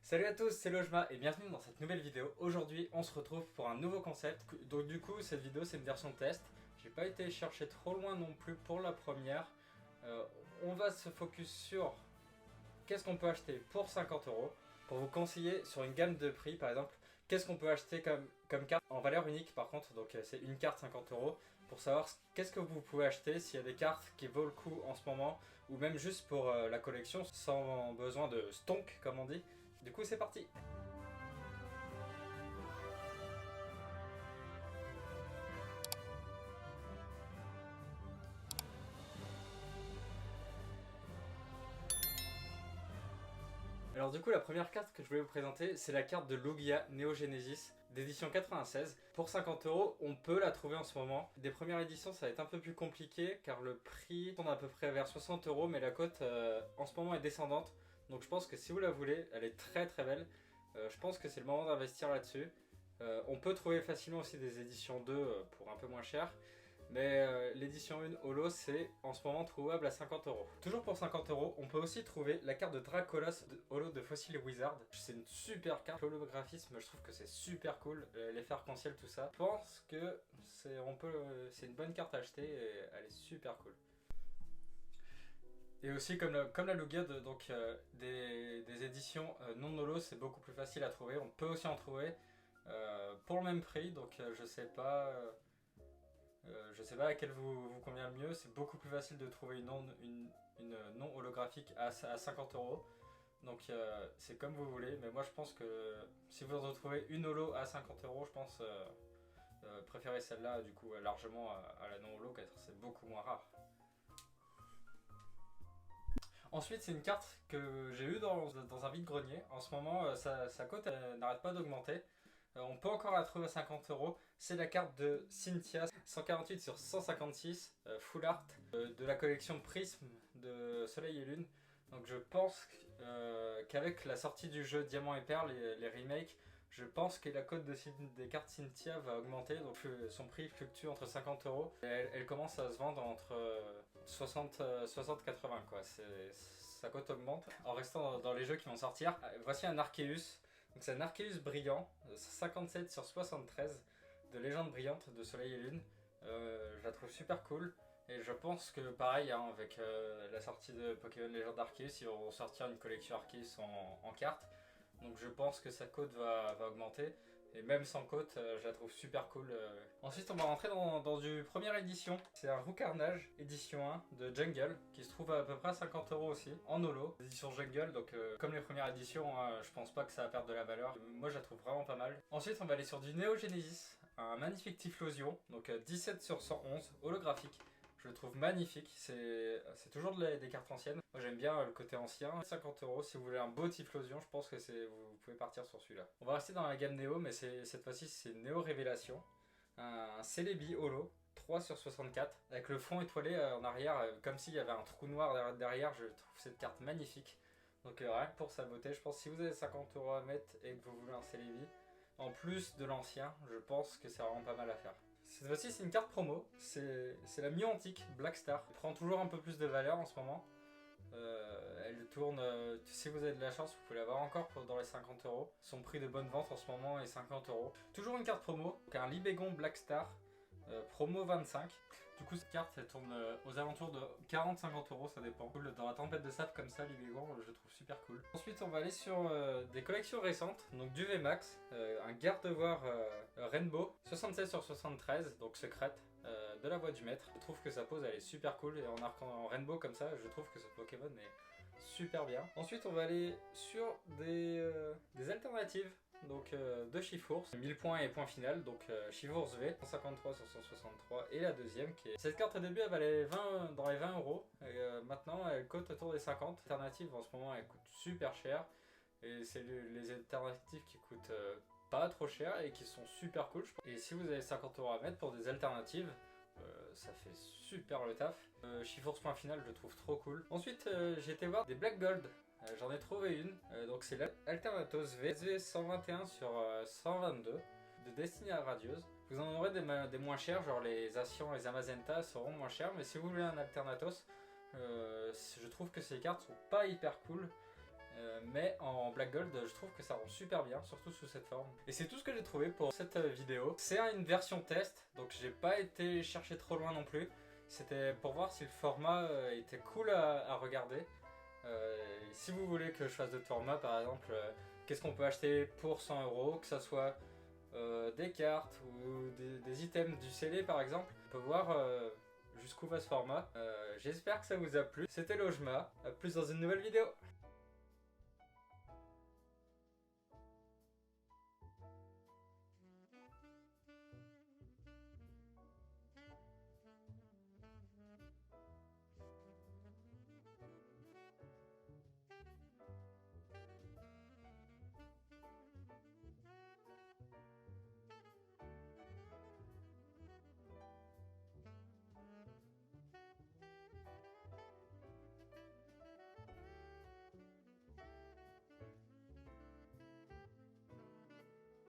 Salut à tous, c'est Lojma et bienvenue dans cette nouvelle vidéo. Aujourd'hui, on se retrouve pour un nouveau concept. Donc du coup, cette vidéo, c'est une version test. J'ai pas été chercher trop loin non plus pour la première. On va se focus sur qu'est-ce qu'on peut acheter pour 50 € pour vous conseiller sur une gamme de prix, par exemple, qu'est-ce qu'on peut acheter comme carte en valeur unique par contre, donc c'est une carte 50 € pour savoir qu'est-ce que vous pouvez acheter s'il y a des cartes qui vaut le coup en ce moment ou même juste pour la collection sans besoin de stonk comme on dit. Du coup, c'est parti! Alors du coup, la première carte que je voulais vous présenter, c'est la carte de Lugia Neo Genesis d'édition 96. Pour 50 €, on peut la trouver en ce moment. Des premières éditions, ça va être un peu plus compliqué car le prix tourne à peu près vers 60 €, mais la cote en ce moment est descendante. Donc je pense que si vous la voulez, elle est très très belle. Je pense que c'est le moment d'investir là-dessus. On peut trouver facilement aussi des éditions 2 pour un peu moins cher. Mais l'édition 1 Holo, c'est en ce moment trouvable à 50 €. Toujours pour 50 €, on peut aussi trouver la carte de Dracolos de Holo de Fossil Wizard. C'est une super carte, l'holographisme, je trouve que c'est super cool, l'effet arc-en-ciel, tout ça. Je pense que c'est une bonne carte à acheter et elle est super cool. Et aussi comme la Lugia, des éditions non Holo, c'est beaucoup plus facile à trouver. On peut aussi en trouver pour le même prix, donc je sais pas laquelle vous convient le mieux. C'est beaucoup plus facile de trouver une non holographique à 50 €. Donc c'est comme vous voulez, mais moi je pense que si vous retrouvez une holo à 50 €, je pense préférer celle-là du coup largement à la non holo car c'est beaucoup moins rare. Ensuite, c'est une carte que j'ai eue dans un vide-grenier. En ce moment, sa cote n'arrête pas d'augmenter. On peut encore la trouver à 50 €. C'est la carte de Cynthia 148 sur 156 Full Art de la collection Prism de Soleil et Lune. Donc je pense qu'avec la sortie du jeu Diamant et Perle, les remakes, je pense que la cote des cartes Cynthia va augmenter, donc son prix fluctue entre 50 €. Elle commence à se vendre entre 60-80 quoi. Sa cote augmente. En restant dans les jeux qui vont sortir, voici un Arceus. Donc c'est un Arceus brillant, 57 sur 73 de Légende brillante de Soleil et Lune. Je la trouve super cool. Et je pense que pareil, hein, avec la sortie de Pokémon Légende Arceus, ils vont sortir une collection Arceus en cartes. Donc je pense que sa cote va augmenter. Et même sans cote, je la trouve super cool. Ensuite, on va rentrer dans du première édition. C'est un Roux Carnage, édition 1 de Jungle, qui se trouve à peu près à 50 € aussi, en holo. Édition Jungle, donc comme les premières éditions, je pense pas que ça va perdre de la valeur. Moi, je la trouve vraiment pas mal. Ensuite, on va aller sur du Neo Genesis, un magnifique Typhlosion, donc 17 sur 111, holographique. Je le trouve magnifique, c'est toujours des cartes anciennes. Moi j'aime bien le côté ancien. 50 €, si vous voulez un beau Typhlosion, je pense que vous pouvez partir sur celui-là. On va rester dans la gamme Néo, mais cette fois-ci c'est Néo Révélation. Un Celebi Holo, 3 sur 64, avec le fond étoilé en arrière, comme s'il y avait un trou noir derrière. Je trouve cette carte magnifique. Donc rien que pour sa beauté, je pense que si vous avez 50 € à mettre et que vous voulez un Celebi, en plus de l'ancien, je pense que c'est vraiment pas mal à faire. Cette fois-ci, c'est une carte promo, c'est la Mio-Antique Black Star. Elle prend toujours un peu plus de valeur en ce moment. Elle tourne, si vous avez de la chance, vous pouvez l'avoir encore dans les 50 €. Son prix de bonne vente en ce moment est 50 €. Toujours une carte promo, un Libégon Black Star, promo 25. Du coup, cette carte, elle tourne aux alentours de 40-50 €, ça dépend. Dans la tempête de sable comme ça, Libégon, je trouve super cool. Ensuite, on va aller sur des collections récentes. Donc du VMAX, un Gardevoir Rainbow, 76 sur 73, donc secrète, de la voix du maître. Je trouve que sa pose, elle est super cool. Et en Rainbow comme ça, je trouve que ce Pokémon est super bien. Ensuite, on va aller sur des alternatives. Donc de Chifours, 1000 points et point final, donc Chifours V, 153 sur 163, et la deuxième qui est... Cette carte au début elle valait dans les 20 €, et maintenant elle cote autour des 50. Alternatives en ce moment elle coûte super cher, et c'est les alternatives qui coûtent pas trop cher et qui sont super cool. Et si vous avez 50 € à mettre pour des alternatives, ça fait super le taf. Chifours point final je trouve trop cool. Ensuite j'ai été voir des Black Gold. J'en ai trouvé une, donc c'est l'Alternatos SV 121 sur 122 de Destinée à Radieuse. Vous en aurez des moins chers, genre les Asian et les Amazenta seront moins chers, mais si vous voulez un Alternatos, je trouve que ces cartes sont pas hyper cool. mais en black gold je trouve que ça rend super bien, surtout sous cette forme. Et c'est tout ce que j'ai trouvé pour cette vidéo. C'est une version test, donc j'ai pas été chercher trop loin non plus. C'était pour voir si le format était cool à regarder. Si vous voulez que je fasse d'autres formats, par exemple, qu'est-ce qu'on peut acheter pour 100 €, que ça soit des cartes ou des items du scellé par exemple, on peut voir jusqu'où va ce format. J'espère que ça vous a plu. C'était Lojma, à plus dans une nouvelle vidéo.